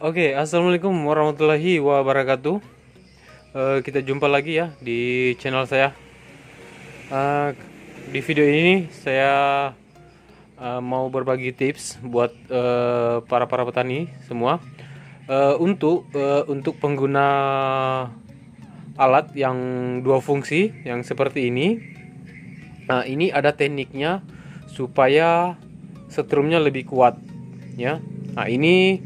Oke, assalamualaikum warahmatullahi wabarakatuh. Kita jumpa lagi ya di channel saya. Eh, di video ini saya mau berbagi tips buat para petani semua untuk pengguna alat yang dua fungsi yang seperti ini. Nah, ini ada tekniknya supaya setrumnya lebih kuat ya. Nah, ini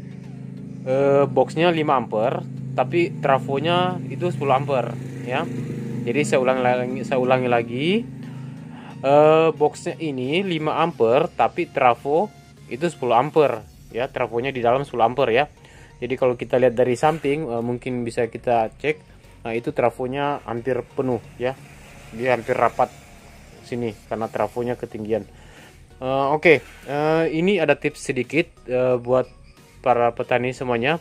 boxnya 5 ampere tapi trafonya itu 10 ampere ya. Jadi saya ulangi lagi. Boxnya ini 5 ampere tapi trafo itu 10 ampere ya. Trafonya di dalam 10 ampere ya. Jadi kalau kita lihat dari samping mungkin bisa kita cek. Nah, itu trafonya hampir penuh ya. Dia hampir rapat sini karena trafonya ketinggian. Oke. Ini ada tips sedikit buat para petani semuanya.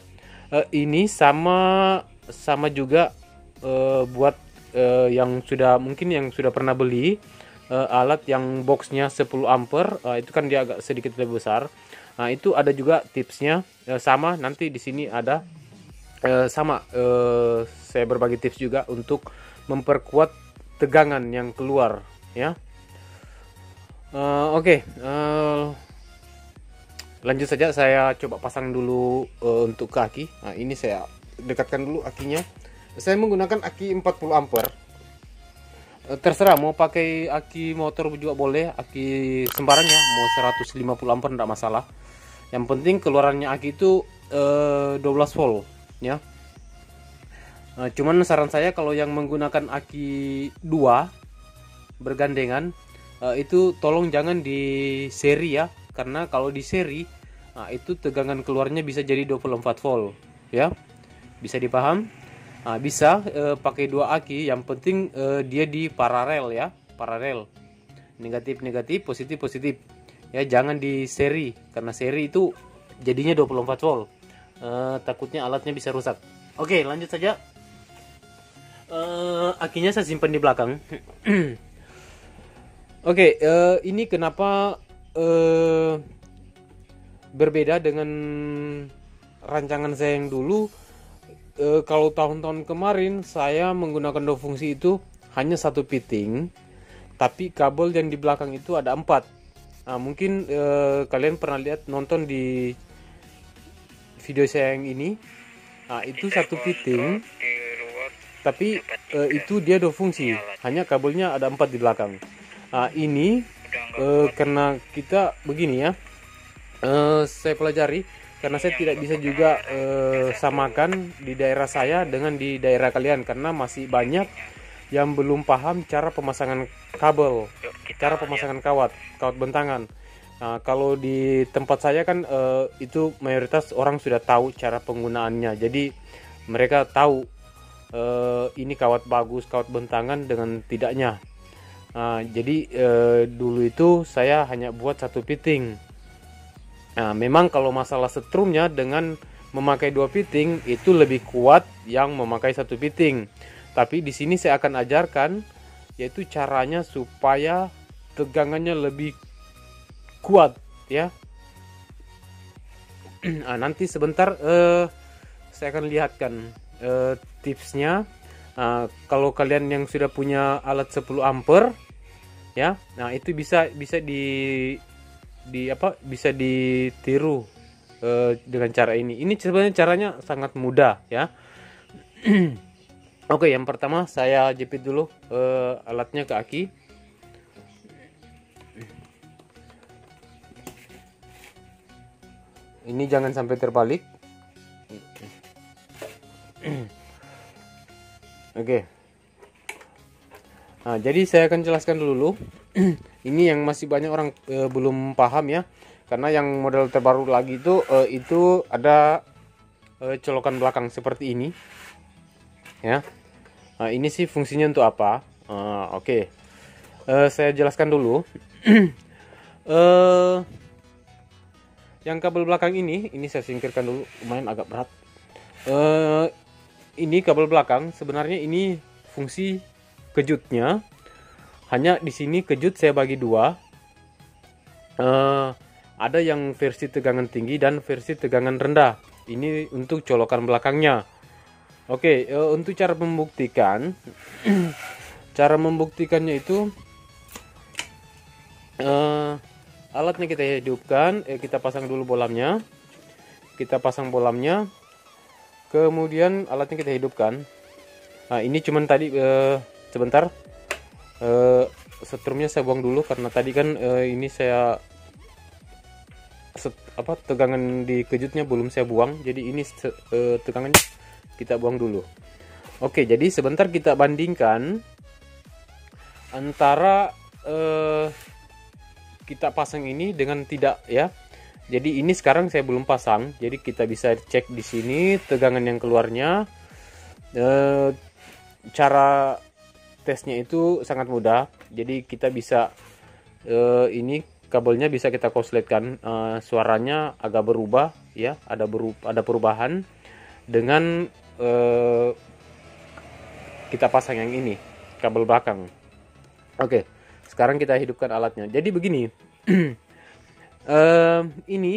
Ini sama juga buat yang sudah pernah beli alat yang boxnya 10 ampere, itu kan dia agak sedikit lebih besar. Nah, itu ada juga tipsnya sama, nanti di sini ada saya berbagi tips juga untuk memperkuat tegangan yang keluar ya. Oke. Lanjut saja, saya coba pasang dulu untuk ke aki. Nah, ini saya dekatkan dulu akinya. Saya menggunakan aki 40 ampere. Terserah mau pakai aki motor juga boleh, aki sembarang ya, mau 150 ampere enggak masalah. Yang penting keluarannya aki itu 12 volt ya. Cuman saran saya kalau yang menggunakan aki 2 bergandengan itu tolong jangan di seri ya, karena kalau di seri itu tegangan keluarnya bisa jadi 24 volt ya. Bisa dipaham? Bisa pakai 2 aki, yang penting dia di paralel ya, paralel, negatif negatif, positif positif ya, jangan di seri, karena seri itu jadinya 24 volt. Takutnya alatnya bisa rusak. Oke, lanjut saja. Akinya saya simpan di belakang. Oke, ini kenapa berbeda dengan rancangan saya yang dulu. Kalau tahun-tahun kemarin saya menggunakan dua fungsi itu hanya satu fitting, tapi kabel yang di belakang itu ada 4. Nah, mungkin kalian pernah lihat nonton di video saya yang ini. Nah, itu satu fitting, tapi itu dia dua fungsi, hanya kabelnya ada 4 di belakang. Nah, ini karena kita begini ya, saya pelajari karena saya tidak bisa juga samakan di daerah saya dengan di daerah kalian, karena masih banyak yang belum paham cara pemasangan kabel, cara pemasangan kawat bentangan. Nah, kalau di tempat saya kan itu mayoritas orang sudah tahu cara penggunaannya, jadi mereka tahu ini kawat bagus, kawat bentangan dengan tidaknya. Nah, jadi dulu itu saya hanya buat satu fitting. Nah, memang kalau masalah setrumnya dengan memakai 2 fitting itu lebih kuat yang memakai satu fitting. Tapi di sini saya akan ajarkan yaitu caranya supaya tegangannya lebih kuat ya. Nah, nanti sebentar saya akan lihatkan tipsnya. Kalau kalian yang sudah punya alat 10 ampere ya, nah itu bisa bisa ditiru dengan cara ini. Ini sebenarnya caranya sangat mudah ya. Oke, yang pertama saya jepit dulu alatnya ke aki. Ini jangan sampai terbalik. Oke. Nah, jadi saya akan jelaskan dulu. Ini yang masih banyak orang belum paham ya, karena yang model terbaru lagi itu ada colokan belakang seperti ini ya. Nah, ini sih fungsinya untuk apa? Oke. Saya jelaskan dulu. Yang kabel belakang ini saya singkirkan dulu, lumayan agak berat. Ini kabel belakang, sebenarnya ini fungsi kejutnya. Hanya di sini kejut saya bagi 2. Ada yang versi tegangan tinggi dan versi tegangan rendah. Ini untuk colokan belakangnya. Oke, untuk cara membuktikan, cara membuktikannya itu alatnya kita hidupkan, kita pasang dulu bolamnya, kita pasang bolamnya, kemudian alatnya kita hidupkan. Nah, ini cuman tadi sebentar, setrumnya saya buang dulu karena tadi kan ini saya tegangan di kejutnya belum saya buang, jadi ini tegangannya kita buang dulu. Oke, jadi sebentar kita bandingkan antara kita pasang ini dengan tidak ya. Jadi ini sekarang saya belum pasang, jadi kita bisa cek di sini tegangan yang keluarnya. Cara tesnya itu sangat mudah, jadi kita bisa ini kabelnya bisa kita konsletkan, suaranya agak berubah ya, ada perubahan dengan kita pasang yang ini kabel belakang. Oke, sekarang kita hidupkan alatnya. Jadi begini, ini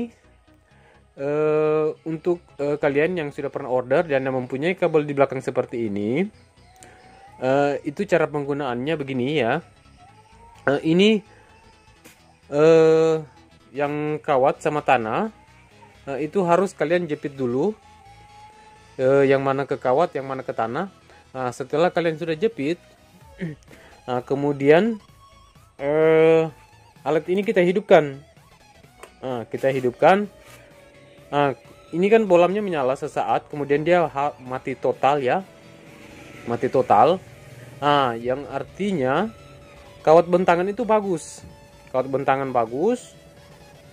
untuk kalian yang sudah pernah order dan yang mempunyai kabel di belakang seperti ini, itu cara penggunaannya begini ya. Ini yang kawat sama tanah, itu harus kalian jepit dulu, yang mana ke kawat, yang mana ke tanah. Nah, setelah kalian sudah jepit, nah, kemudian alat ini kita hidupkan. Nah, kita hidupkan. Nah, ini kan bolamnya menyala sesaat, kemudian dia mati total ya, mati total. Nah, yang artinya kawat bentangan itu bagus, kawat bentangan bagus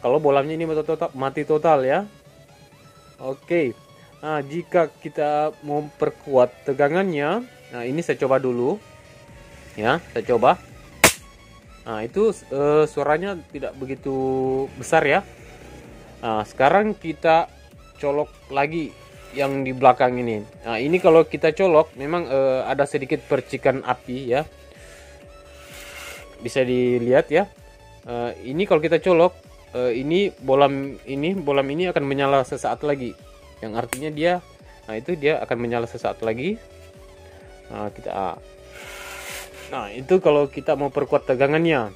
kalau bolamnya ini mati total ya. Oke. Nah, jika kita mau perkuat tegangannya, nah ini saya coba dulu ya, saya coba. Nah, itu suaranya tidak begitu besar ya. Nah, sekarang kita colok lagi yang di belakang ini. Nah, ini kalau kita colok memang ada sedikit percikan api ya, bisa dilihat ya. Ini kalau kita colok, ini bolam ini akan menyala sesaat lagi, yang artinya dia, nah itu dia akan menyala sesaat lagi. Nah, nah itu kalau kita mau perkuat tegangannya.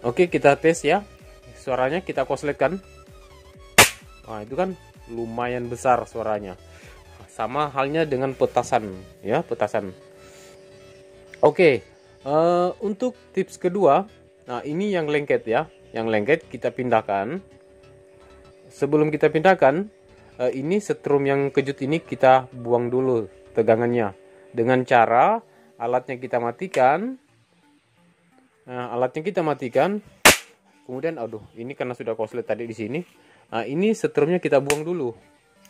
Oke, kita tes ya, suaranya kita konsletkan. Nah, itu kan lumayan besar suaranya, sama halnya dengan petasan ya, petasan. Oke, untuk tips kedua, nah ini yang lengket ya, yang lengket kita pindahkan. Sebelum kita pindahkan, ini setrum yang kejut ini kita buang dulu tegangannya dengan cara alatnya kita matikan. Nah, alatnya kita matikan, kemudian aduh, ini karena sudah konslet tadi di sini. Nah, ini setrumnya kita buang dulu,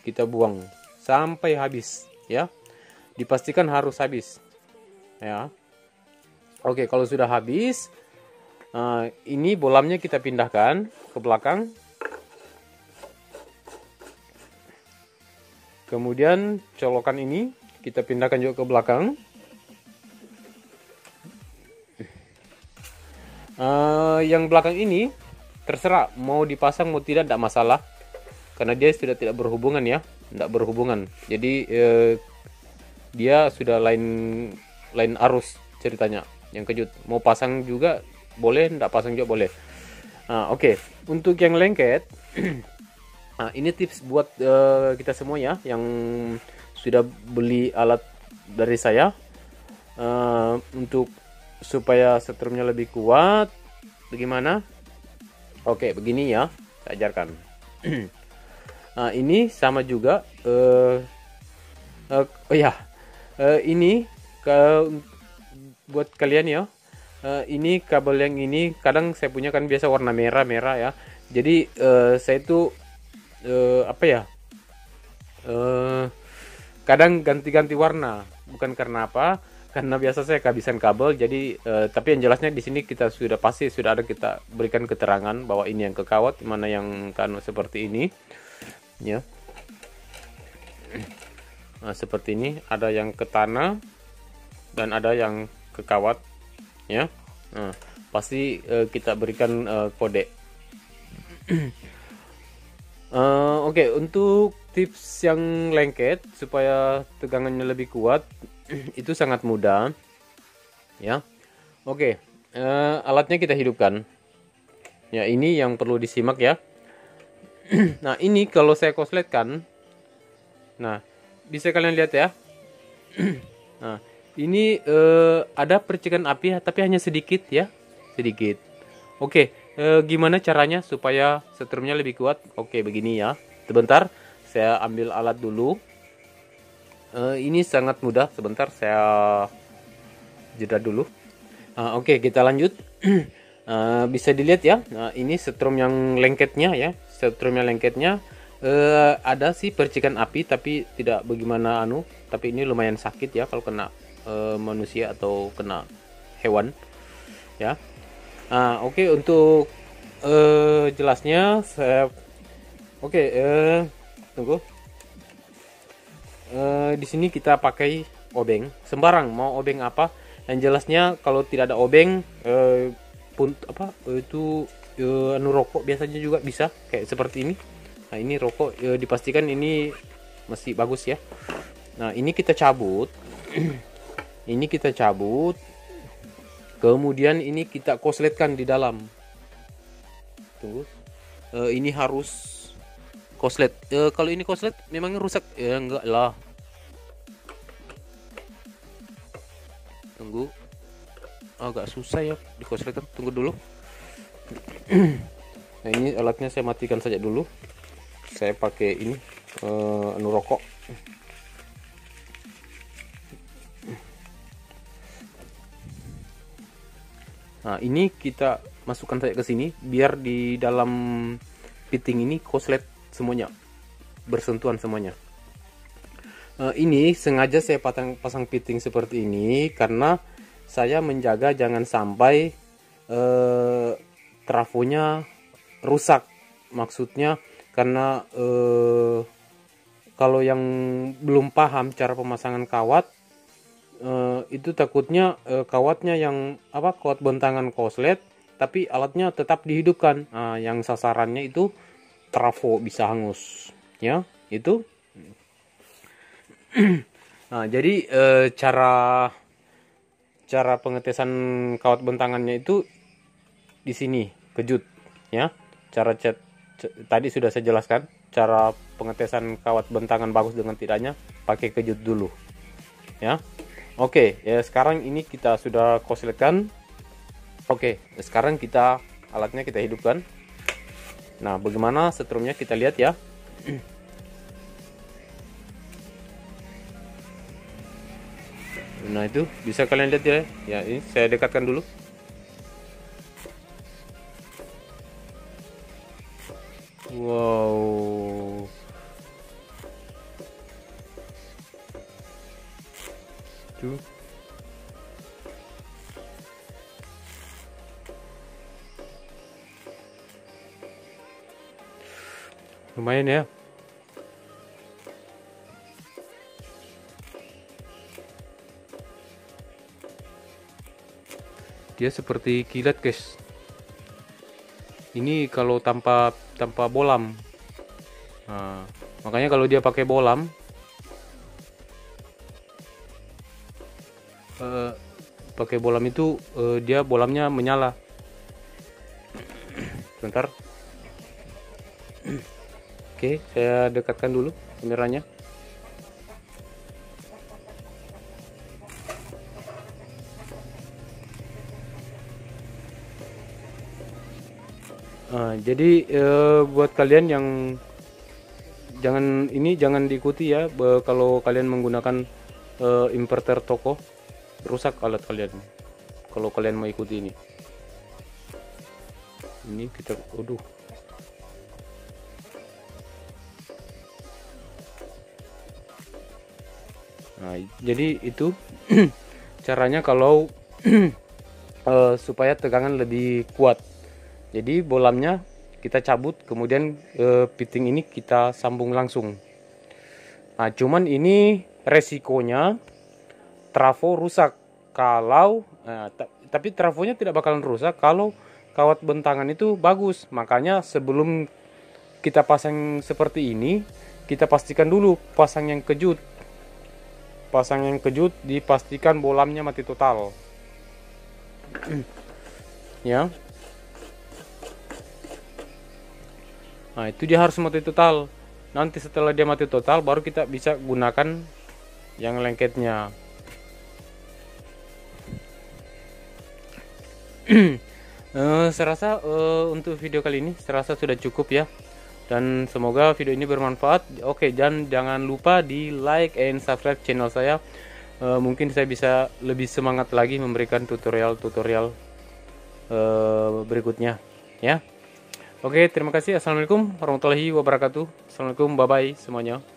kita buang sampai habis ya, dipastikan harus habis ya. Oke, kalau sudah habis, ini bolamnya kita pindahkan ke belakang. Kemudian colokan ini kita pindahkan juga ke belakang. Yang belakang ini terserah mau dipasang mau tidak masalah, karena dia sudah tidak berhubungan ya, tidak berhubungan. Jadi dia sudah lain arus ceritanya. Yang kejut mau pasang juga boleh, tidak pasang juga boleh. Oke. Untuk yang lengket, nah, ini tips buat kita semua ya, yang sudah beli alat dari saya, untuk supaya setrumnya lebih kuat. Bagaimana? Oke, begini ya, saya ajarkan. Nah, ini sama juga. Ini buat kalian ya. Ini kabel yang ini kadang saya punya kan biasa warna merah ya. Jadi saya itu kadang ganti-ganti warna, bukan karena apa, karena biasa saya kehabisan kabel. Jadi tapi yang jelasnya di sini kita sudah ada kita berikan keterangan bahwa ini yang ke kawat, mana yang kan seperti ini ya. Nah, seperti ini, ada yang ke tanah dan ada yang ke kawat ya. Nah, pasti kita berikan kode. Oke, untuk tips yang lengket supaya tegangannya lebih kuat itu sangat mudah, ya. Oke, alatnya kita hidupkan. Ya, ini yang perlu disimak ya. Nah, ini kalau saya kosletkan, nah bisa kalian lihat ya. Nah, ini ada percikan api tapi hanya sedikit ya, sedikit. Oke, gimana caranya supaya setrumnya lebih kuat? Oke, begini ya. Sebentar, saya ambil alat dulu. Ini sangat mudah. Sebentar, saya jeda dulu. Oke, kita lanjut. Bisa dilihat ya. Nah, ini setrum yang lengketnya ya. Setrum yang lengketnya ada sih percikan api, tapi tidak bagaimana tapi ini lumayan sakit ya kalau kena manusia atau kena hewan ya. Oke, untuk jelasnya saya tunggu. Di sini kita pakai obeng sembarang, mau obeng apa. Yang jelasnya kalau tidak ada obeng rokok biasanya juga bisa kayak seperti ini. Nah, ini rokok dipastikan ini masih bagus ya. Nah, ini kita cabut. Ini kita cabut. Kemudian ini kita kosletkan di dalam. Tunggu. Ini harus koslet. Kalau ini koslet memang rusak ya, enggak lah. Tunggu. Agak susah ya dikosletkan. Tunggu dulu. Nah, ini alatnya saya matikan saja dulu. Saya pakai ini rokok. Nah, ini kita masukkan saja ke sini biar di dalam fitting ini koslet semuanya, bersentuhan semuanya. Ini sengaja saya pasang fitting seperti ini karena saya menjaga jangan sampai trafonya rusak. Maksudnya karena kalau yang belum paham cara pemasangan kawat, itu takutnya kawatnya yang kawat bentangan koslet tapi alatnya tetap dihidupkan. Yang sasarannya itu trafo bisa hangus ya itu. Nah, jadi cara pengetesan kawat bentangannya itu di sini kejut ya. Tadi sudah saya jelaskan cara pengetesan kawat bentangan bagus dengan tidaknya pakai kejut dulu ya. Oke, ya sekarang ini kita sudah kosletkan. Oke, sekarang alatnya kita hidupkan. Nah, bagaimana setrumnya kita lihat ya. Nah, itu bisa kalian lihat ya. Ya, ini saya dekatkan dulu. Wow. Tuh. Lumayan ya. Dia seperti kilat, guys. Ini kalau tanpa bolam. Nah, makanya kalau dia pakai bolam, itu dia bolamnya menyala. Sebentar. Oke, saya dekatkan dulu kameranya. Jadi buat kalian yang jangan diikuti ya, kalau kalian menggunakan inverter toko, rusak alat kalian kalau kalian mau ikuti ini. Ini kita Nah, jadi itu caranya kalau supaya tegangan lebih kuat. Jadi bolamnya kita cabut, kemudian fitting ini kita sambung langsung. Nah, cuman ini resikonya trafo rusak kalau tapi trafonya tidak bakalan rusak kalau kawat bentangan itu bagus. Makanya sebelum kita pasang seperti ini, kita pastikan dulu pasang yang kejut. Pasang yang kejut dipastikan bolamnya mati total. Ya. Nah, itu dia harus mati total. Nanti setelah dia mati total baru kita bisa gunakan yang lengketnya. Saya rasa untuk video kali ini serasa sudah cukup ya, dan semoga video ini bermanfaat. Oke, jangan lupa di like and subscribe channel saya. Mungkin saya bisa lebih semangat lagi memberikan tutorial berikutnya ya. Oke, terima kasih. Assalamualaikum warahmatullahi wabarakatuh. Assalamualaikum, bye bye semuanya.